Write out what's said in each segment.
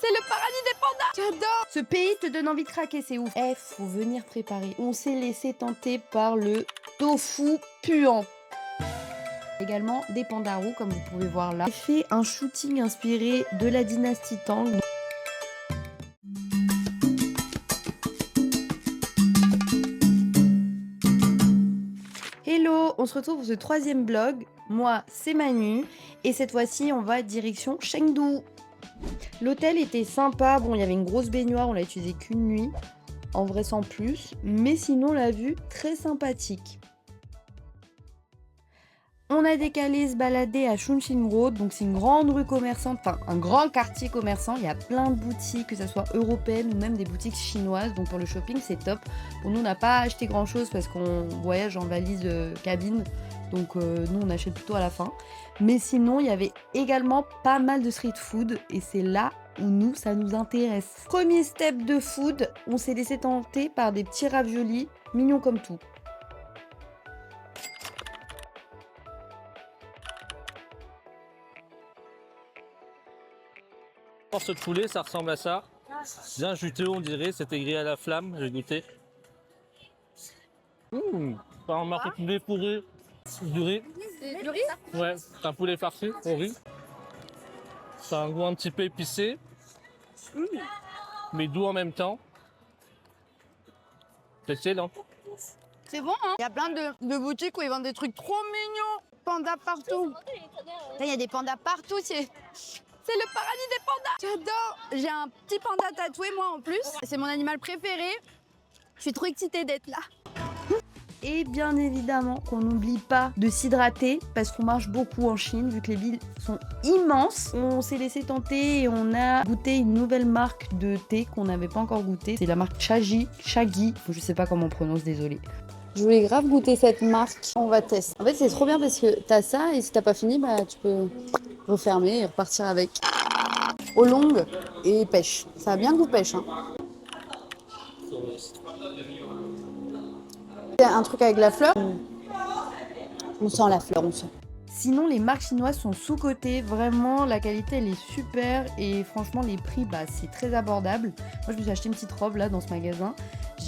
C'est le paradis des pandas. J'adore. Ce pays te donne envie de craquer, c'est ouf. Faut venir préparer. On s'est laissé tenter par le tofu puant. Également des pandas roux, comme vous pouvez voir là. J'ai fait un shooting inspiré de la dynastie Tang. Hello, on se retrouve pour ce 3e vlog. Moi, c'est Manu. Et cette fois-ci, on va direction Chengdu. L'hôtel était sympa. Bon, il y avait une grosse baignoire, on l'a utilisé qu'une nuit. En vrai, sans plus. Mais sinon, la vue, très sympathique. On a décalé se balader à Chongqing Road, donc c'est une grande rue commerçante, enfin un grand quartier commerçant. Il y a plein de boutiques, que ce soit européennes ou même des boutiques chinoises. Donc pour le shopping, c'est top. Pour nous, on n'a pas acheté grand chose parce qu'on voyage en valise cabine. Donc nous, on achète plutôt à la fin. Mais sinon, il y avait également pas mal de street food et c'est là où nous, ça nous intéresse. Premier step de food, on s'est laissé tenter par des petits raviolis, mignons comme tout. Ce poulet, ça ressemble à ça. Bien juteux, on dirait. C'était grillé à la flamme. J'ai goûté. Pas remarqué poulet pourri. Du riz. Du riz? Ouais, c'est un poulet farci au riz. C'est un goût un petit peu épicé. Mais doux en même temps. C'est excellent. C'est bon, hein? Il y a plein de boutiques où ils vendent des trucs trop mignons. Pandas partout. Il y a des pandas partout. C'est le paradis des pandas. J'adore. J'ai un petit panda tatoué, moi, en plus. C'est mon animal préféré. Je suis trop excitée d'être là. Et bien évidemment qu'on n'oublie pas de s'hydrater parce qu'on marche beaucoup en Chine vu que les villes sont immenses. On s'est laissé tenter et on a goûté une nouvelle marque de thé qu'on n'avait pas encore goûté. C'est la marque Chagi, je sais pas comment on prononce, désolé. Je voulais grave goûter cette marque. On va tester. En fait, c'est trop bien parce que t'as ça et si t'as pas fini, bah tu peux refermer et repartir avec. Eau longue et pêche. Ça a bien goût pêche, hein. C'est un truc avec la fleur. On sent la fleur, on sent. Sinon, les marques chinoises sont sous-cotées. Vraiment, la qualité, elle est super. Et franchement, les prix, bah, c'est très abordable. Moi, je me suis acheté une petite robe, là, dans ce magasin.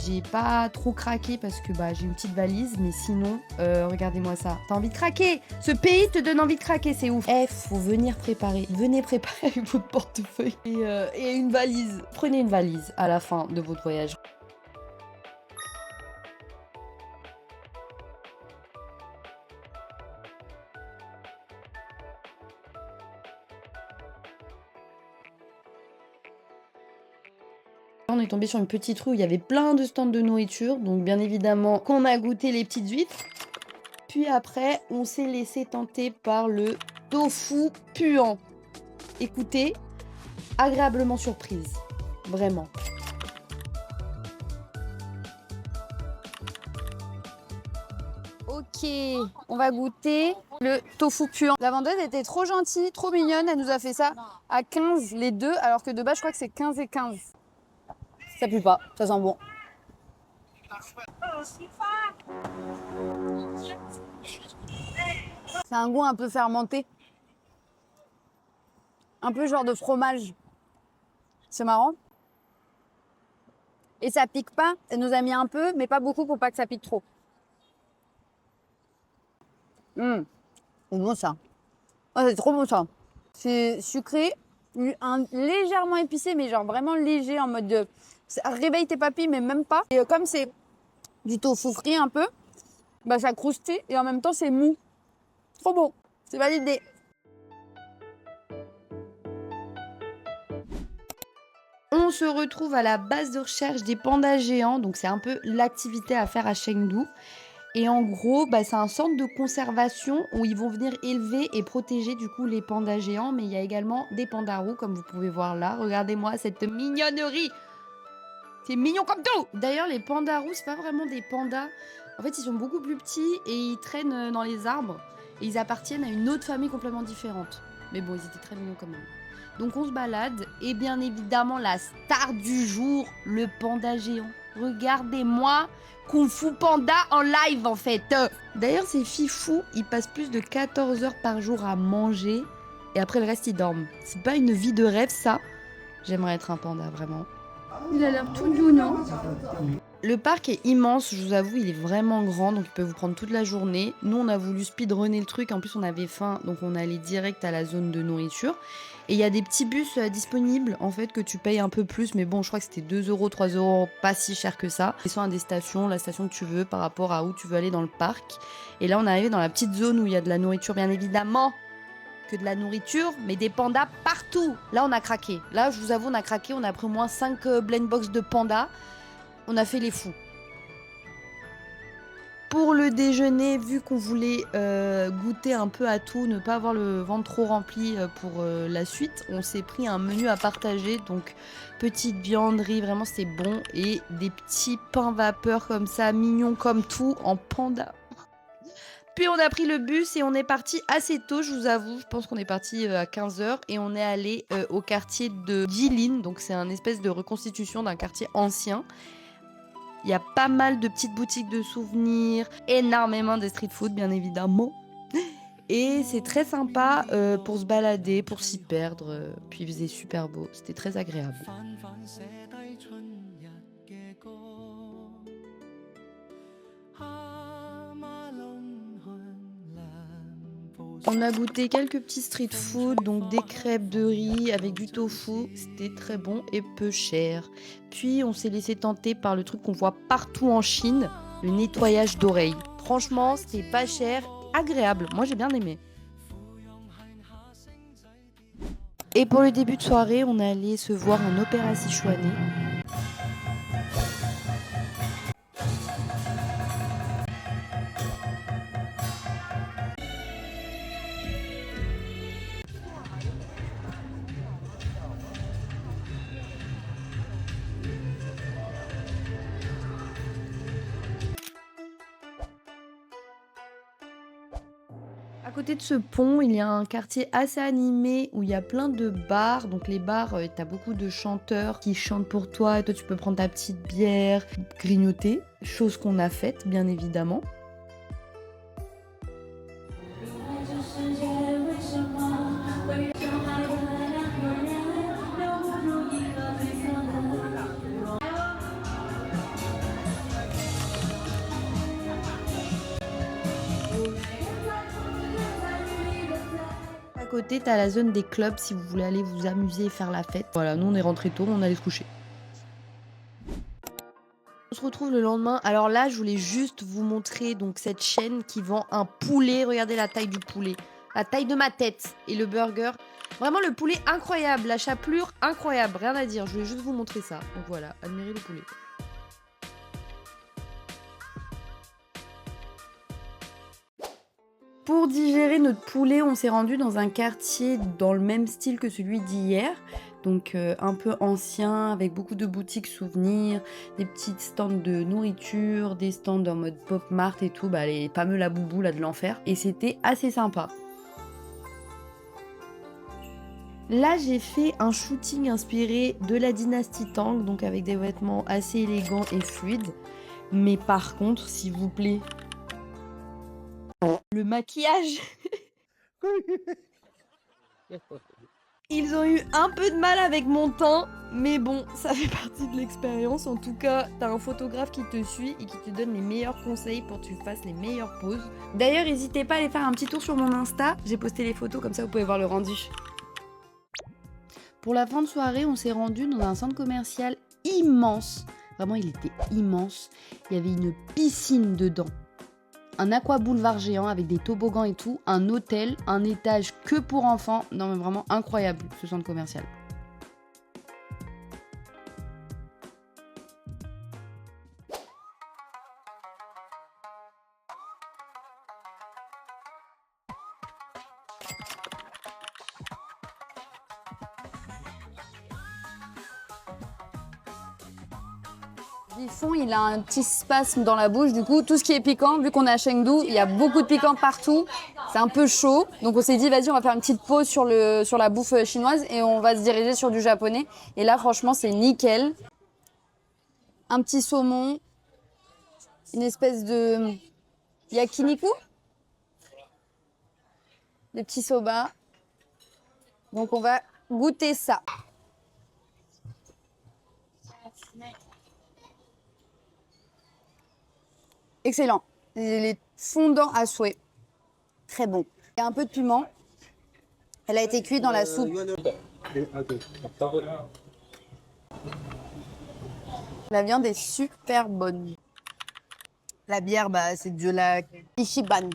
J'ai pas trop craqué parce que bah, j'ai une petite valise. Mais sinon, regardez-moi ça. T'as envie de craquer. Ce pays te donne envie de craquer, c'est ouf. Faut venir préparer. Venez préparer votre portefeuille et une valise. Prenez une valise à la fin de votre voyage. On est tombé sur une petite rue où il y avait plein de stands de nourriture. Donc bien évidemment qu'on a goûté les petites huîtres. Puis après, on s'est laissé tenter par le tofu puant. Écoutez, agréablement surprise. Vraiment. Ok, on va goûter le tofu puant. La vendeuse était trop gentille, trop mignonne. Elle nous a fait ça à 15 les deux, alors que de base, je crois que c'est 15 et 15. Ça pue pas, ça sent bon. C'est un goût un peu fermenté. Un peu genre de fromage. C'est marrant. Et ça pique pas. Elle nous a mis un peu, mais pas beaucoup pour pas que ça pique trop. C'est bon ça. Oh, c'est trop bon ça. C'est sucré, légèrement épicé, mais genre vraiment léger en mode de... Réveille tes papilles, mais même pas. Et comme c'est du tofu frit un peu, bah ça croustille et en même temps c'est mou. Trop bon, c'est validé. On se retrouve à la base de recherche des pandas géants. Donc c'est un peu l'activité à faire à Chengdu. Et en gros, bah, c'est un centre de conservation où ils vont venir élever et protéger du coup les pandas géants. Mais il y a également des pandas roux, comme vous pouvez voir là. Regardez-moi cette mignonnerie. C'est mignon comme tout. D'ailleurs, les pandas roux, c'est pas vraiment des pandas. En fait, ils sont beaucoup plus petits et ils traînent dans les arbres. Et ils appartiennent à une autre famille complètement différente. Mais bon, ils étaient très mignons quand même. Donc on se balade. Et bien évidemment, la star du jour, le panda géant. Regardez-moi, Kung Fu Panda en live en fait. D'ailleurs, ces fifous, ils passent plus de 14 heures par jour à manger. Et après, le reste, ils dorment. C'est pas une vie de rêve, ça? J'aimerais être un panda, vraiment. Il a l'air tout doux, non? Le parc est immense, je vous avoue, il est vraiment grand, donc il peut vous prendre toute la journée. Nous, on a voulu speedrunner le truc, en plus on avait faim, donc on allait direct à la zone de nourriture. Et il y a des petits bus disponibles, en fait, que tu payes un peu plus, mais bon, je crois que c'était 2 euros, 3 euros, pas si cher que ça. Ils sont à des stations, la station que tu veux, par rapport à où tu veux aller dans le parc. Et là, on est arrivé dans la petite zone où il y a de la nourriture, bien évidemment. Que de la nourriture, mais des pandas partout. Là, on a craqué. Là, je vous avoue, on a craqué. On a pris au moins 5 blind box de pandas. On a fait les fous. Pour le déjeuner, vu qu'on voulait goûter un peu à tout, ne pas avoir le ventre trop rempli pour la suite, on s'est pris un menu à partager. Donc, petite vianderie, vraiment c'était bon. Et des petits pains vapeur comme ça, mignons comme tout, en panda. Puis on a pris le bus et on est parti assez tôt, je vous avoue. Je pense qu'on est parti à 15h et on est allé au quartier de Jilin. Donc c'est un espèce de reconstitution d'un quartier ancien. Il y a pas mal de petites boutiques de souvenirs, énormément de street food bien évidemment. Et c'est très sympa pour se balader, pour s'y perdre. Puis il faisait super beau, c'était très agréable. On a goûté quelques petits street food, donc des crêpes de riz avec du tofu, c'était très bon et peu cher. Puis on s'est laissé tenter par le truc qu'on voit partout en Chine, le nettoyage d'oreilles. Franchement, c'était pas cher, agréable, moi j'ai bien aimé. Et pour le début de soirée, on est allé se voir en opéra Sichuanais. À côté de ce pont, il y a un quartier assez animé où il y a plein de bars. Donc les bars, t'as beaucoup de chanteurs qui chantent pour toi. Et toi, tu peux prendre ta petite bière, grignoter. Chose qu'on a faite, bien évidemment. À côté, t'as la zone des clubs si vous voulez aller vous amuser et faire la fête. Voilà, nous on est rentrés tôt, on allait se coucher. On se retrouve le lendemain. Alors là, je voulais juste vous montrer donc cette chaîne qui vend un poulet. Regardez la taille du poulet. La taille de ma tête. Et le burger. Vraiment le poulet incroyable. La chapelure incroyable. Rien à dire. Je voulais juste vous montrer ça. Donc voilà, admirez le poulet. Pour digérer notre poulet, on s'est rendu dans un quartier dans le même style que celui d'hier. Donc un peu ancien, avec beaucoup de boutiques souvenirs, des petites stands de nourriture, des stands en mode pop mart et tout, bah, les fameux la boubou là de l'enfer. Et c'était assez sympa. Là, j'ai fait un shooting inspiré de la dynastie Tang, donc avec des vêtements assez élégants et fluides. Mais par contre, s'il vous plaît, le maquillage. Ils ont eu un peu de mal avec mon teint, mais bon, ça fait partie de l'expérience. En tout cas, t'as un photographe qui te suit et qui te donne les meilleurs conseils pour que tu fasses les meilleures poses. D'ailleurs, n'hésitez pas à aller faire un petit tour sur mon Insta. J'ai posté les photos, comme ça vous pouvez voir le rendu. Pour la fin de soirée, on s'est rendu dans un centre commercial immense. Vraiment, il était immense. Il y avait une piscine dedans. Un aqua boulevard géant avec des toboggans et tout, un hôtel, un étage que pour enfants. Non mais vraiment incroyable ce centre commercial. Bifon, il a un petit spasme dans la bouche. Du coup, tout ce qui est piquant, vu qu'on est à Chengdu, il y a beaucoup de piquant partout. C'est un peu chaud. Donc on s'est dit, vas-y, on va faire une petite pause sur la bouffe chinoise et on va se diriger sur du japonais. Et là, franchement, c'est nickel. Un petit saumon, une espèce de yakiniku, des petits soba. Donc on va goûter ça. Excellent. Il est fondant à souhait. Très bon. Il y a un peu de piment. Elle a été cuite dans la soupe. La viande est super bonne. La bière, bah, c'est de la Ichiban.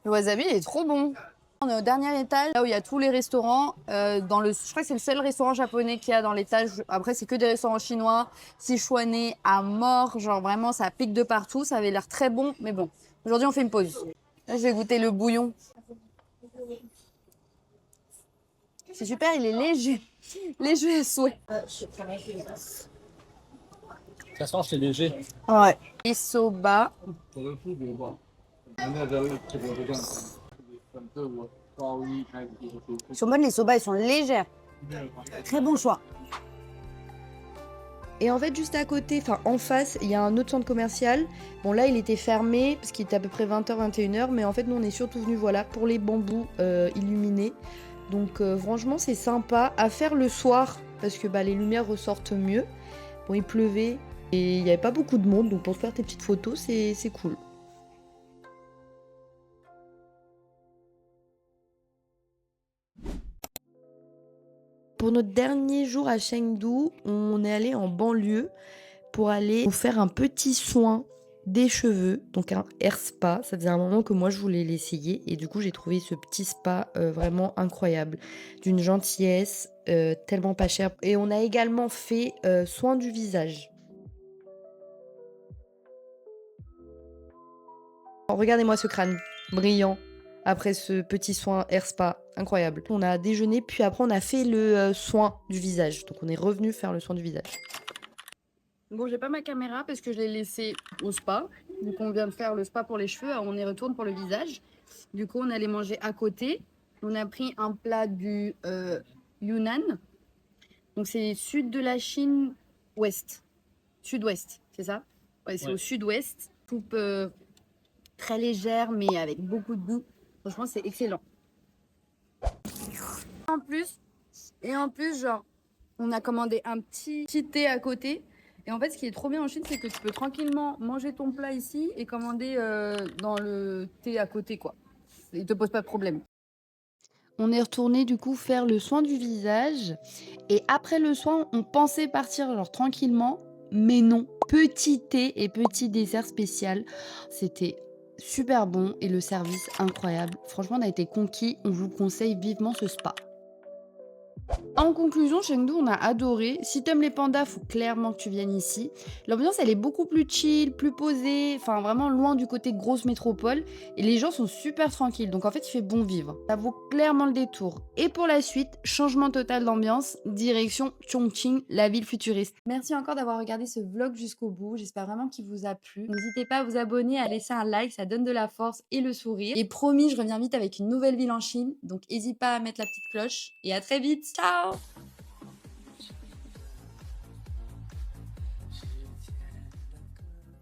Le wasabi, il est trop bon. On est au dernier étage, là où il y a tous les restaurants. Je crois que c'est le seul restaurant japonais qu'il y a dans l'étage. Après, c'est que des restaurants chinois. Sichuanais à mort. Genre vraiment, ça pique de partout. Ça avait l'air très bon, mais bon. Aujourd'hui, on fait une pause. Là, je vais goûter le bouillon. C'est super, il est léger. Léger à souhait. Ça sent, c'est léger. Ouais. Les soba. Ils sont bonnes, les soba, ils sont légères. Très bon choix. Et en fait, juste à côté, enfin en face, il y a un autre centre commercial. Bon, là, il était fermé parce qu'il était à peu près 20h, 21h. Mais en fait, nous, on est surtout venus voilà, pour les bambous illuminés. Donc, franchement, c'est sympa à faire le soir parce que bah, les lumières ressortent mieux. Bon, il pleuvait et il n'y avait pas beaucoup de monde. Donc, pour faire tes petites photos, c'est cool. Pour notre dernier jour à Chengdu, on est allé en banlieue pour aller nous faire un petit soin des cheveux, donc un hair spa. Ça faisait un moment que moi je voulais l'essayer et du coup j'ai trouvé ce petit spa vraiment incroyable, d'une gentillesse, tellement pas cher. Et on a également fait soin du visage. Oh, regardez-moi ce crâne brillant après ce petit soin hair spa incroyable. On a déjeuné puis après on a fait le soin du visage. Donc on est revenu faire le soin du visage. Bon, j'ai pas ma caméra parce que je l'ai laissée au spa. Du coup, on vient de faire le spa pour les cheveux. On y retourne pour le visage. Du coup, on allait manger à côté. On a pris un plat du Yunnan. Donc, c'est sud de la Chine, ouest. Sud-ouest, c'est ça? Ouais, c'est Ouais. au sud-ouest. Soupe très légère, mais avec beaucoup de goût. Franchement, c'est excellent. En plus, genre, on a commandé un petit thé à côté. Et en fait, ce qui est trop bien en Chine, c'est que tu peux tranquillement manger ton plat ici et commander dans le thé à côté, quoi. Il te pose pas de problème. On est retourné du coup faire le soin du visage. Et après le soin, on pensait partir genre tranquillement. Mais non, petit thé et petit dessert spécial. C'était super bon et le service incroyable. Franchement, on a été conquis. On vous conseille vivement ce spa. En conclusion, Chengdu, on a adoré. Si t'aimes les pandas, faut clairement que tu viennes ici. L'ambiance, elle est beaucoup plus chill, plus posée, enfin vraiment loin du côté grosse métropole. Et les gens sont super tranquilles, donc en fait, il fait bon vivre. Ça vaut clairement le détour. Et pour la suite, changement total d'ambiance, direction Chongqing, la ville futuriste. Merci encore d'avoir regardé ce vlog jusqu'au bout. J'espère vraiment qu'il vous a plu. N'hésitez pas à vous abonner, à laisser un like, ça donne de la force et le sourire. Et promis, je reviens vite avec une nouvelle ville en Chine, donc n'hésite pas à mettre la petite cloche. Et à très vite, ciao!